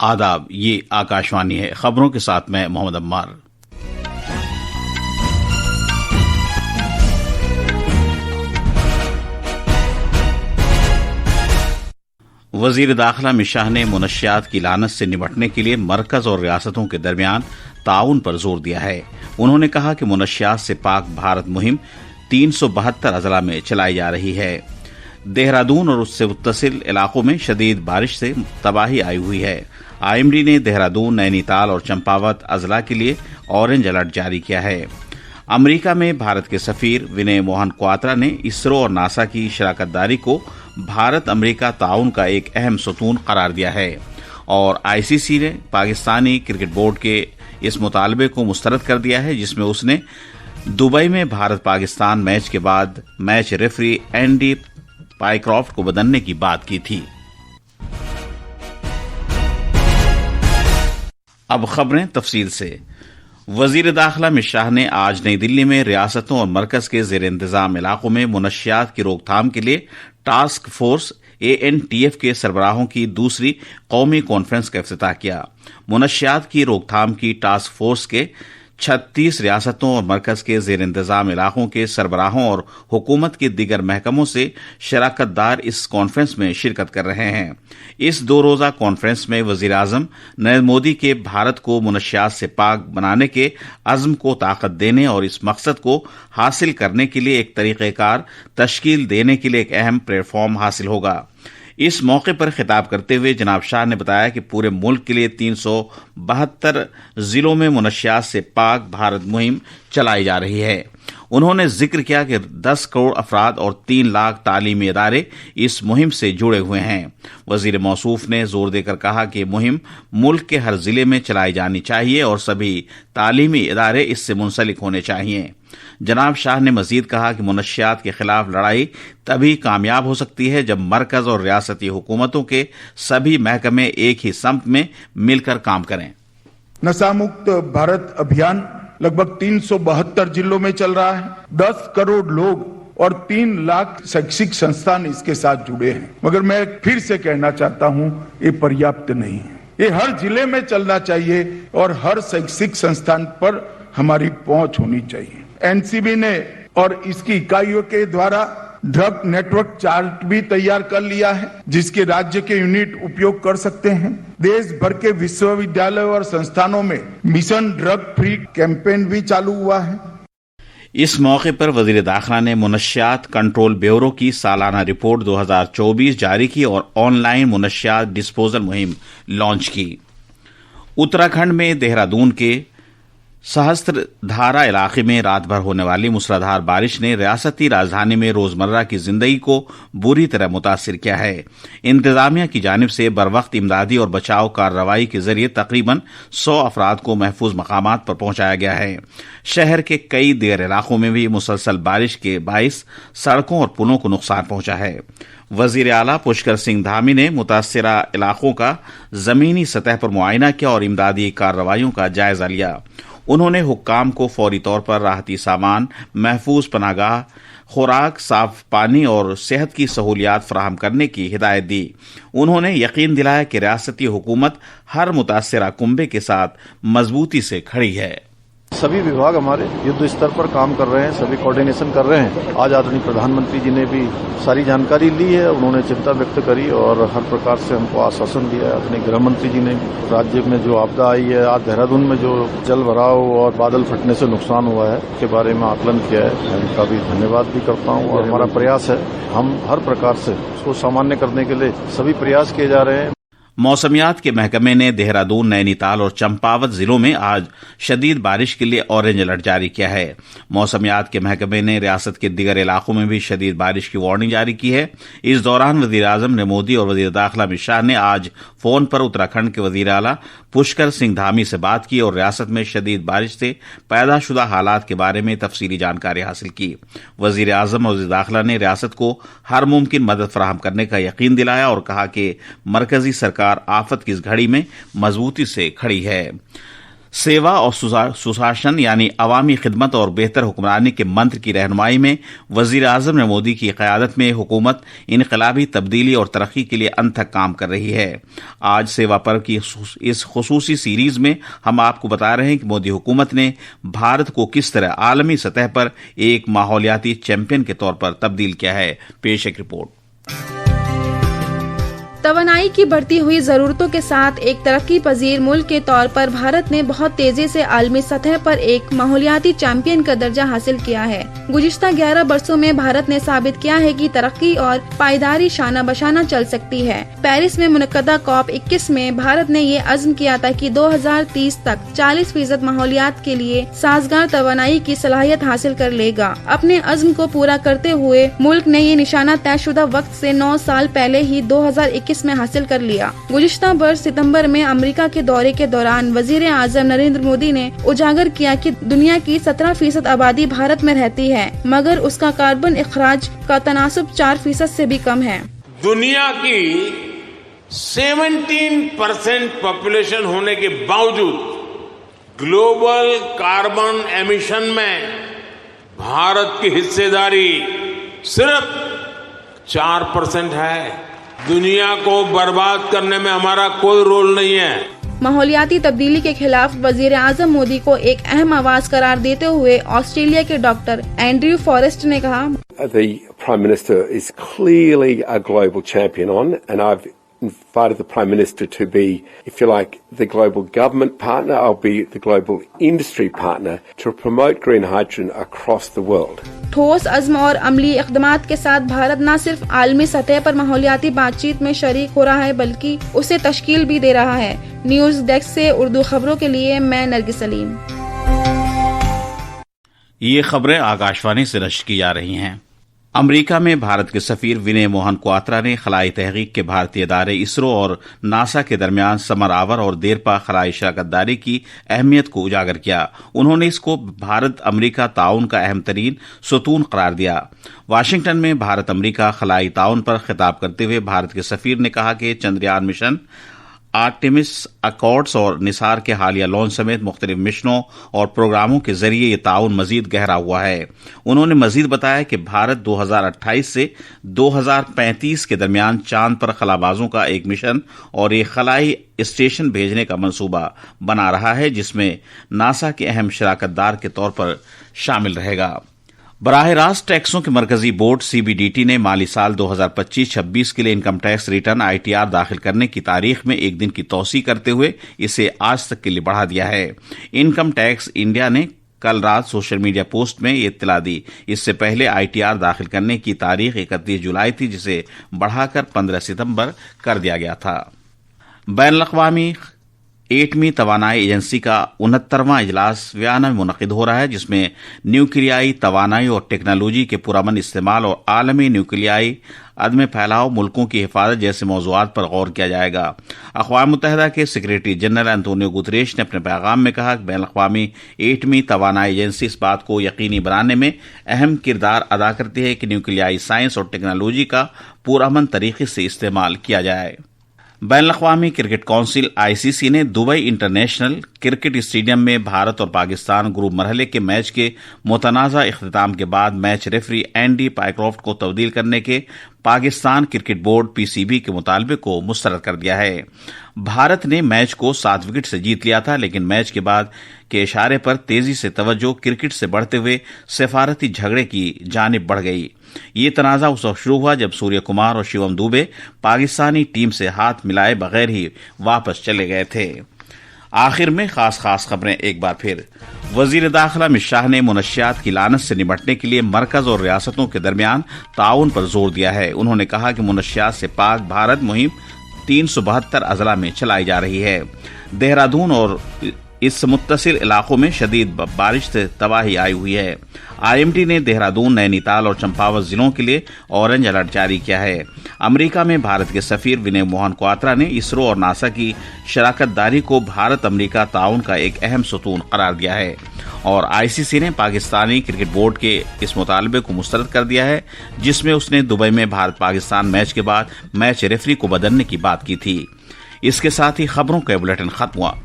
आदाब, ये आकाशवाणी है। खबरों के साथ मैं मोहम्मद अम्मार। वजीर दाखिला अमित शाह ने मुनशियात की लानत से निपटने के लिए मरकज और रियासतों के दरमियान ताउन पर जोर दिया है। उन्होंने कहा कि मुनशियात से पाक भारत मुहिम 372 अजला में चलाई जा रही है। देहरादून और उससे मुत्तसिल इलाकों में शदीद बारिश से तबाही आई हुई है। आईएमडी ने देहरादून, नैनीताल और चंपावत अजला के लिए ऑरेंज अलर्ट जारी किया है। अमेरिका में भारत के सफीर विनय मोहन क्वात्रा ने इसरो और नासा की शराकतदारी को भारत अमेरिका ताउन का एक अहम सतून करार दिया है और आईसीसी ने पाकिस्तानी क्रिकेट बोर्ड के इस मुतालबे को मुस्तरद कर दिया है, जिसमें उसने दुबई में भारत पाकिस्तान मैच के बाद मैच रेफरी एंडी पाइक्रॉफ्ट को बदलने की बात की थी। अब खबरें तफसील से। वजीर दाखिला अमित शाह ने आज नई दिल्ली में रियासतों और मरकज के जेर इंतजाम इलाकों में मुनशियात की रोकथाम के लिए टास्क फोर्स ANTF के सरबराहों की दूसरी कौमी कॉन्फ्रेंस का इफ्तिताह किया। मुनशियात की रोकथाम की टास्क फोर्स के 36 रियासतों और मरकज के जेर इंतजाम इलाकों के सरबराहों और हुकूमत के दीगर महकमों से शराकतदार इस कॉन्फ्रेंस में शिरकत कर रहे हैं। इस 2 रोज़ा कॉन्फ्रेंस में वजीर आजम नरेंद्र मोदी के भारत को मुनशियात से पाक बनाने के अज़्म को ताकत देने और इस मकसद को हासिल करने के लिए एक तरीक़ेकार तश्कील देने के लिए एक अहम प्लेटफॉर्म हासिल होगा। इस मौके पर खिताब करते हुए जनाब शाह ने बताया कि पूरे मुल्क के लिए 372 जिलों में मुनशियात से पाक भारत मुहिम चलाई जा रही है। उन्होंने जिक्र किया कि 10 करोड़ अफराद और 3 लाख तालीमी इदारे इस मुहिम से जुड़े हुए हैं। वजीर मौसूफ ने जोर देकर कहा कि मुहिम मुल्क के हर जिले में चलाई जानी चाहिए और सभी तालीमी इदारे इससे मुंसलिक होने चाहिए। जनाब शाह ने मजीद कहा कि मुनशियात के खिलाफ लड़ाई तभी कामयाब हो सकती है जब मरकज और रियासती हुकूमतों के सभी महकमे एक ही समत में मिलकर काम करें। नशा मुक्त भारत अभियान लगभग 372 जिलों में चल रहा है। 10 करोड़ लोग और 3 लाख शैक्षिक संस्थान इसके साथ जुड़े हैं। मगर मैं फिर से कहना चाहता हूं, ये पर्याप्त नहीं है। ये हर जिले में चलना चाहिए और हर शैक्षिक संस्थान पर हमारी पहुंच होनी चाहिए। एनसीबी ने और इसकी इकाइयों के द्वारा ड्रग नेटवर्क चार्ट भी तैयार कर लिया है, जिसके राज्य के यूनिट उपयोग कर सकते हैं। देश भर के विश्वविद्यालयों और संस्थानों में मिशन ड्रग फ्री कैंपेन भी चालू हुआ है। इस मौके पर वजीर दाखिला ने मुनशियात कंट्रोल ब्यूरो की सालाना रिपोर्ट 2024 जारी की और ऑनलाइन मुनशियात डिस्पोजल मुहिम लॉन्च की। उत्तराखंड में देहरादून के सहस्त्रधारा इलाके में रात भर होने वाली मूसलाधार बारिश ने रियासती राजधानी में रोजमर्रा की जिंदगी को बुरी तरह मुतासिर किया है। इंतजामिया की जानिब से बरवक्त इमदादी और बचाव कार्रवाई के जरिए तकरीबन 100 अफराद को महफूज मकामात पर पहुंचाया गया है। शहर के कई देर इलाकों में भी मुसलसल बारिश के बाइस सड़कों और पुलों को नुकसान पहुंचा है। वजीर आला पुष्कर सिंह धामी ने मुतासिरा इलाकों का जमीनी सतह पर मुआयना किया और इमदादी कार्रवाइयों का जायजा लिया। उन्होंने हुक्काम को फौरी तौर पर राहती सामान, महफूज पनागाह, खुराक, साफ पानी और सेहत की सहूलियात फराहम करने की हिदायत दी। उन्होंने यकीन दिलाया कि रियासती हुकूमत हर मुतासिरा कुंबे के साथ मजबूती से खड़ी है। सभी विभाग हमारे युद्ध स्तर पर काम कर रहे हैं, सभी कोऑर्डिनेशन कर रहे हैं। आज आदरणीय प्रधानमंत्री जी ने भी सारी जानकारी ली है, उन्होंने चिंता व्यक्त करी और हर प्रकार से हमको आश्वासन दिया है। अपने गृह मंत्री जी ने राज्य में जो आपदा आई है, आज देहरादून में जो जल भराव और बादल फटने से नुकसान हुआ है, उसके बारे में आकलन किया है। मैं उनका भी धन्यवाद भी करता हूँ और हमारा प्रयास है, हम हर प्रकार से उसको सामान्य करने के लिए सभी प्रयास किए जा रहे हैं। मौसमियात के महकमे ने देहरादून, नैनीताल और चंपावत जिलों में आज शदीद बारिश के लिए ऑरेंज अलर्ट जारी किया है। मौसमियात के महकमे ने रियासत के दीगर इलाकों में भी शदीद बारिश की वार्निंग जारी की है। इस दौरान वजीर आजम नरेंद्र मोदी और वजीर दाखिला अमित शाह ने आज फोन पर उत्तराखंड के वजीर आला पुष्कर सिंह धामी से बात की और रियासत में शदीद बारिश से पैदा शुदा हालात के बारे में तफसीली जानकारी हासिल की। वजीर आजम और वजीर दाखिला ने रियासत को हर मुमकिन मदद फराहम करने का यकीन दिलाया और कहा कि मरकजी सरकार आफत की इस घड़ी में मजबूती से खड़ी है। सेवा और सुशासन यानी अवामी खिदमत और बेहतर हुक्मरानी के मंत्र की रहनुमाई में वजीर आजम ने मोदी की क़यादत में हुकूमत इनकलाबी तब्दीली और तरक्की के लिए अंत तक काम कर रही है। आज सेवा पर्व की इस खुसूसी सीरीज में हम आपको बता रहे हैं कि मोदी हुकूमत ने भारत को किस तरह आलमी सतह पर एक माहौलियाती चैंपियन के तौर पर तब्दील किया है। पेश एक रिपोर्ट। तवानाई की बढ़ती हुई जरूरतों के साथ एक तरक्की पजीर मुल्क के तौर पर भारत ने बहुत तेजी से आलमी सतह पर एक माहौलियाती चैंपियन का दर्जा हासिल किया है। गुज़िश्ता 11 बरसों में भारत ने साबित किया है कि तरक्की और पायदारी शाना बशाना चल सकती है। पेरिस में मुनक्कदा COP21 में भारत ने ये अज़्म किया था कि 2030 तक 40% माहौलियात के लिए साजगार तवानाई की सलाहियत हासिल कर लेगा। अपने अज़्म को पूरा करते हुए मुल्क ने ये निशाना तयशुदा वक्त से 9 साल पहले ही 2021 में हासिल कर लिया। गुज़िश्ता बरस सितंबर में अमेरिका के दौरे के दौरान वजीर आजम नरेंद्र मोदी ने उजागर किया कि दुनिया की 17% आबादी भारत में रहती है, मगर उसका कार्बन इखराज का तनासुब 4% से भी कम है। दुनिया की 17% पॉपुलेशन होने के बावजूद ग्लोबल कार्बन एमिशन में भारत की हिस्सेदारी सिर्फ 4% है। दुनिया को बर्बाद करने में हमारा कोई रोल नहीं है। माहौलियाती तब्दीली के खिलाफ वजीर आजम मोदी को एक अहम आवाज करार देते हुए ऑस्ट्रेलिया के डॉक्टर एंड्रयू फॉरेस्ट ने कहा, The Prime Minister is clearly a global champion on, and I've invited the Prime Minister to be, if you like, the global government partner. I'll be the global industry partner to promote green hydrogen across the world. ठोस अज़्म और अमली इक़दामात के साथ भारत न सिर्फ आलमी सतह पर माहौलियाती बातचीत में शरीक हो रहा है, बल्कि उसे तश्कील भी दे रहा है। न्यूज़ डेस्क से उर्दू खबरों के लिए मैं नरगिस सलीम। ये खबरें आकाशवाणी से नश्र की जा रही हैं। अमेरिका में भारत के सफीर विनय मोहन क्वात्रा ने खलाई तहकीक के भारतीय इदारे इसरो और नासा के दरमियान समर आवर और देरपा खलाई शराकतदारी की अहमियत को उजागर किया। उन्होंने इसको भारत अमेरिका ताउन का अहम तरीन सतून करार दिया। वाशिंगटन में भारत अमेरिका खलाई ताउन पर खिताब करते हुए भारत के सफीर ने कहा कि चंद्रयान मिशन, आर्टेमिस अकॉर्ड्स और निसार के हालिया लॉन्च समेत मुख्तलिफ मिशनों और प्रोग्रामों के जरिए ये ताउन मजीद गहरा हुआ है। उन्होंने मजीद बताया कि भारत 2028 से 2035 के दरमियान चांद पर खलाबाजों का एक मिशन और एक खलाई स्टेशन भेजने का मंसूबा बना रहा है, जिसमें नासा के अहम शराकतदार के तौर पर शामिल रहेगा। बराह रास्त टैक्सों के मरकजी बोर्ड CBDT ने माली साल 2025-26 के लिए इनकम टैक्स रिटर्न ITR दाखिल करने की तारीख में एक दिन की तौसी करते हुए इसे आज तक के लिए बढ़ा दिया है। इनकम टैक्स इंडिया ने कल रात सोशल मीडिया पोस्ट में ये इत्तला दी। इससे पहले ITR दाखिल करने की तारीख 31 जुलाई थी, जिसे बढ़ाकर 15 सितंबर कर दिया गया था। बैनुल-अक़वामी एटमी तवानाई एजेंसी का 69वां इजलास वियना में मुनक़िद हो रहा है, जिसमें न्यूक्लियाई तवानाई और टेक्नोलॉजी के पुरअमन इस्तेमाल और आलमी न्यूक्लियाई अदम फैलाव मुल्कों की हिफाजत जैसे मौज़ूआत पर गौर किया जाएगा। अक़वाम मुत्तहिदा के सेक्रेटरी जनरल एंटोनियो गुतरेश ने अपने पैगाम में कहा कि बैनुल-अक़वामी एटमी तवानाई एजेंसी इस बात को यकीनी बनाने में अहम किरदार अदा करती है कि न्यूक्लियाई साइंस और टेक्नोलॉजी का पुरअमन तरीके से इस्तेमाल किया जाए। बैनुल-अक़वामी क्रिकेट काउंसिल ICC ने दुबई इंटरनेशनल क्रिकेट स्टेडियम में भारत और पाकिस्तान ग्रुप मरहले के मैच के मुतनाज़ा इख्तिताम के बाद मैच रेफरी एंडी पाइक्रॉफ्ट को तब्दील करने के पाकिस्तान क्रिकेट बोर्ड PCB के मुतालबे को मुस्तरद कर दिया है। भारत ने मैच को 7 विकेट से जीत लिया था, लेकिन मैच के बाद के इशारे पर तेजी से तवज्जो क्रिकेट से बढ़ते हुए सफारती झगड़े की जानिब बढ़ गई। ये तनाज़ा उस वक्त शुरू हुआ जब सूर्य कुमार और शिवम दुबे पाकिस्तानी टीम से हाथ मिलाए बगैर ही वापस चले गए थे। आखिर में खास खबरें एक बार फिर। वजीर दाखिला अमित शाह ने मुनशियात की लानत से निपटने के लिए मरकज और रियासतों के दरमियान ताउन पर जोर दिया है। उन्होंने कहा कि मुनशियात से पाक भारत मुहिम 372 अजला में चलाई जा रही है। देहरादून और इस मुत्तसिल इलाकों में शदीद बारिश से तबाही आई हुई है। IMD ने देहरादून, नैनीताल और चंपावत जिलों के लिए ऑरेंज अलर्ट जारी किया है। अमेरिका में भारत के सफीर विनय मोहन क्वात्रा ने इसरो और नासा की शराकतदारी को भारत अमेरिका ताउन का एक अहम सतून करार दिया है। और ICC ने पाकिस्तानी क्रिकेट बोर्ड के इस मुतालबे को मुस्तरद कर दिया है, जिसमें उसने दुबई में भारत पाकिस्तान मैच के बाद मैच रेफरी को बदलने की बात की थी। इसके साथ ही खबरों का बुलेटिन खत्म हुआ।